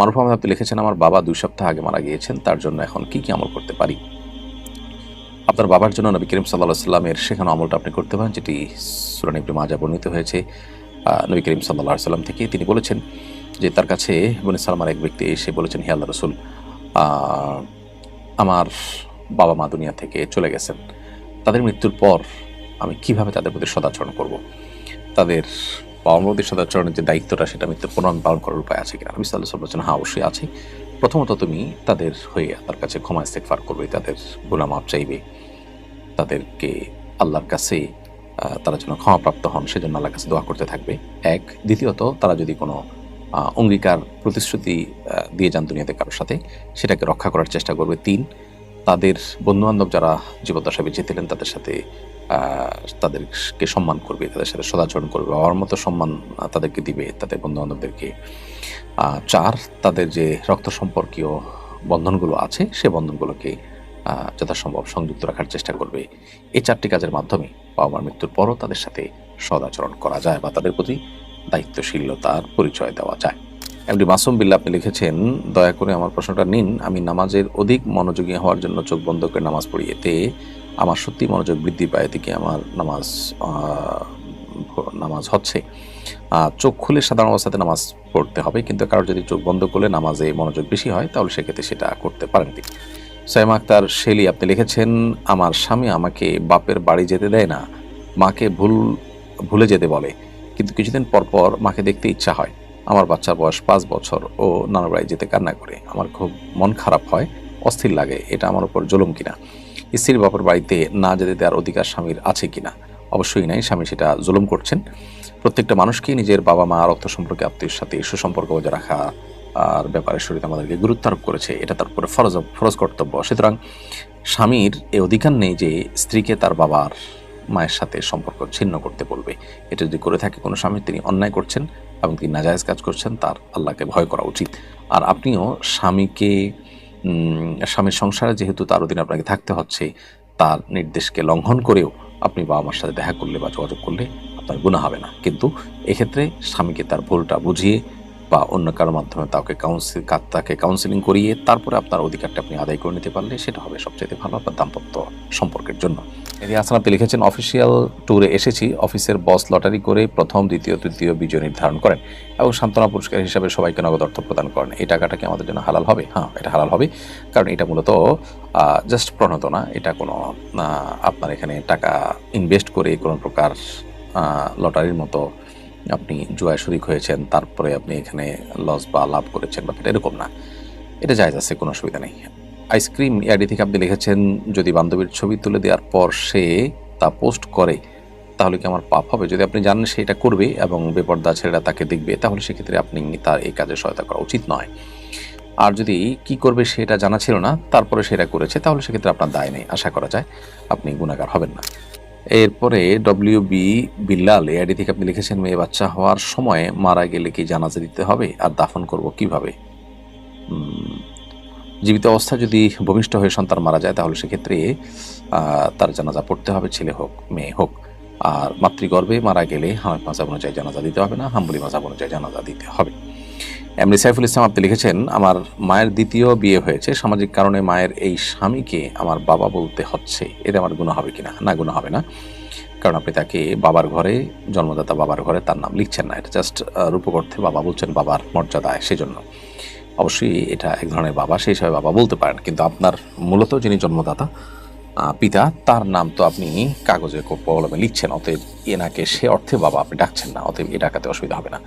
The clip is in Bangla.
মারুফ আহমেদ আপনি লিখেছেন, আমার বাবা 2 সপ্তাহ আগে মারা গিয়েছেন, তার জন্য এখন কি আমল করতে পারি? আপনার বাবার জন্য নবী করিম সাল্লাল্লাহু আলাইহি ওয়াসাল্লামের শেখানো আমলটা আপনি করতে পারেন, যেটি সূরা ইবনে মাজাহ বর্ণিত হয়েছে নবী করিম সাল্লাল্লাহু আলাইহি ওয়াসাল্লাম থেকে। তিনি বলেছেন যে তার কাছে বনী সালমার এক ব্যক্তি এসে বলেছেন, হে আল্লাহর রাসূল, আমার বাবা মা দুনিয়া থেকে চলে গেছেন, তাদের মৃত্যুর পর আমি কিভাবে তাদের প্রতি সদাচরণ করব? তাদের বাবা মার প্রতি সদাচরণের যে দায়িত্বটা, সেটা মৃত্যুর পর পালন করার উপায় আছে কিনা? নবী সাল্লাল্লাহু আলাইহি ওয়াসাল্লাম বলেছেন, হ্যাঁ, অবশ্যই আছে। প্রথমত তুমি তাদের হয়ে তার কাছে ক্ষমা ইস্তেগফার করবে, তাদের গুনাহ মাফ চাইবে, তাদেরকে আল্লাহর কাছে তারা যেন ক্ষমাপ্রাপ্ত হন সেজন্য আল্লাহর কাছে দোয়া করতে থাকবে, এক। দ্বিতীয়ত, তারা যদি কোনো অঙ্গীকার প্রতিশ্রুতি দিয়ে যান দুনিয়াতে কারোর সাথে, সেটাকে রক্ষা করার চেষ্টা করবে। ৩, তাদের বন্ধুবান্ধব যারা জীবদ্দশায় বেঁচে ছিলেন তাদের সাথে তাদেরকে সম্মান করবে, তাদের সাথে সদাচরণ করবে, বাবার মতো সম্মান তাদেরকে দিবে, তাদের বন্ধুবান্ধবদেরকে। ৪, তাদের যে রক্ত সম্পর্কীয় বন্ধনগুলো আছে সে বন্ধনগুলোকে যথাসম্ভব সংযুক্ত রাখার চেষ্টা করবে। এই 4টি কাজের মাধ্যমে বাবা মার মৃত্যুর পরও তাদের সাথে সদাচরণ করা যায় বা তাদের প্রতি দায়িত্বশীলতার পরিচয় দেওয়া যায়। এমডি মাসুম বিল্লাহ আপনি লিখেছেন, দয়া করে আমার প্রশ্নটা নিন। আমি নামাজের অধিক মনোযোগী হওয়ার জন্য চোখ বন্ধ করে নামাজ পড়ি, এতে আমার সত্যি মনোযোগ বৃদ্ধি পায়, এতে কি আমার নামাজ হচ্ছে? চোখ খুলে সাধারণ অবস্থাতে নামাজ পড়তে হবে, কিন্তু কারোর যদি চোখ বন্ধ করলে নামাজে মনোযোগ বেশি হয় তাহলে সেক্ষেত্রে সেটা করতে পারেন তিনি। সাইমা আক্তার শেলি আপনি লিখেছেন, আমার স্বামী আমাকে বাপের বাড়ি যেতে দেয় না, মাকে ভুলে যেতে বলে, কিন্তু কিছুদিন পর পর মাকে দেখতে ইচ্ছা হয়। আমার বাচ্চার বয়স 5 বছর, ও নানার বাড়ি যেতে কান্না করে, আমার খুব মন খারাপ হয়, অস্থির লাগে, এটা আমার উপর জুলুম কিনা? স্ত্রীর বাপের বাড়িতে না যেতে দেওয়ার অধিকার স্বামীর আছে কিনা? অবশ্যই নাই, স্বামী সেটা জুলুম করছেন। প্রত্যেকটা মানুষকেই নিজের বাবা মা, রক্ত সম্পর্কে আত্মীয়ের সাথে সুসম্পর্ক বজায় রাখা আর ব্যাপারে শরীয়ত আমাদেরকে গুরুত্ব আরোপ করেছে, এটা তার উপরে ফরজ কর্তব্য। সুতরাং স্বামীর এই অধিকার নেই যে স্ত্রীকে তার বাবার মায়ের সাথে সম্পর্ক ছিন্ন করতে বলবে। এটা যদি করে থাকে কোনো স্বামী, তিনি অন্যায় করছেন এবং তিনি নাজায়েজ কাজ করছেন, তার আল্লাহকে ভয় করা উচিত। আর আপনিও স্বামীর সংসারে যেহেতু তার অধীনে আপনাকে থাকতে হচ্ছে, তার নির্দেশকে লঙ্ঘন করেও আপনি বাবা মার সাথে দেখা করলে বা যোগাযোগ করলে আপনার গুনাহ হবে না। কিন্তু এক্ষেত্রে স্বামীকে তার ভুলটা বুঝিয়ে বা অন্য কারোর মাধ্যমে তাকে কাউন্সিলিং করিয়ে তারপরে আপনার অধিকারটা আপনি আদায় করে নিতে পারলে সেটা হবে সবচেয়ে ভালো আপনার দাম্পত্য সম্পর্কের জন্য। এটি হাসান আপনি লিখেছেন, অফিসিয়াল ট্যুরে এসেছি, অফিসের বস লটারি করে প্রথম, দ্বিতীয়, তৃতীয় বিজয় নির্ধারণ করেন এবং সান্ত্বনা পুরস্কার হিসাবে সবাইকে নগদ অর্থ প্রদান করেন। এই টাকাটা কি আমাদের জন্য হালাল হবে? হ্যাঁ, এটা হালাল হবে, কারণ এটা মূলত জাস্ট প্রণোদনা। এটা কোনো আপনার এখানে টাকা ইনভেস্ট করে কোনো প্রকার লটারির মতো আপনি জুয়ায় শরিক হয়েছেন, তারপরে আপনি এখানে লস বা লাভ করেছেন, ব্যাপারটা এরকম না। এটা জায়েজ আছে, কোনো অসুবিধা নেই। আইসক্রিম ইয়াডি থেকে আপনি লিখেছেন, যদি বান্ধবীর ছবি তুলে দেওয়ার পর সে তা পোস্ট করে তাহলে কি আমার পাপ হবে? যদি আপনি জানেন সেটা করবে এবং বেপর্দা ছেলেরা তাকে দেখবে, তাহলে সেক্ষেত্রে আপনি তার এই কাজে সহায়তা করা উচিত নয়। আর যদি কি করবে সেটা জানা ছিল না, তারপরে সেটা করেছে, তাহলে সেক্ষেত্রে আপনার দায় নেই, আশা করা যায় আপনি গুনাহগার হবেন না। এরপরে WB বিল্লাল এআইডি থেকে আপনি লিখেছেন, মেয়ে বাচ্চা হওয়ার সময় মারা গেলে কি জানাজা দিতে হবে, আর দাফন করব কিভাবে? জীবিত অবস্থা যদি ভূমিষ্ঠ হয়ে সন্তান মারা যায় তাহলে সেক্ষেত্রে তার জানাজা পড়তে হবে, ছেলে হোক মেয়ে হোক। আর মাতৃগর্ভে মারা গেলে হানাফি মাযহাব অনুযায়ী জানাজা দিতে হবে না, হাম্বলি মাযহাব অনুযায়ী জানাজা দিতে হবে। এমনি সাইফুল ইসলাম আপনি লিখেছেন, আমার মায়ের দ্বিতীয় বিয়ে হয়েছে, সামাজিক কারণে মায়ের এই স্বামীকে আমার বাবা বলতে হচ্ছে, এতে আমার গুনাহ হবে কিনা? না, গুনাহ হবে না, কারণ আপনি তাকে বাবার ঘরে, জন্মদাতা বাবার ঘরে তার নাম লিখছেন না, এটা জাস্ট রূপক অর্থে বাবা বলছেন, বাবার মর্যাদায়, সেজন্য অবশ্যই এটা এক ধরনের বাবা, সেই হিসাবে বাবা বলতে পারেন। কিন্তু আপনার মূলত যিনি জন্মদাতা পিতা, তার নাম তো আপনি কাগজে কলমে লিখছেন, অতএব এনাকে সে অর্থে বাবা আপনি ডাকছেন না, অতএব এ ডাকাতে অসুবিধা হবে না।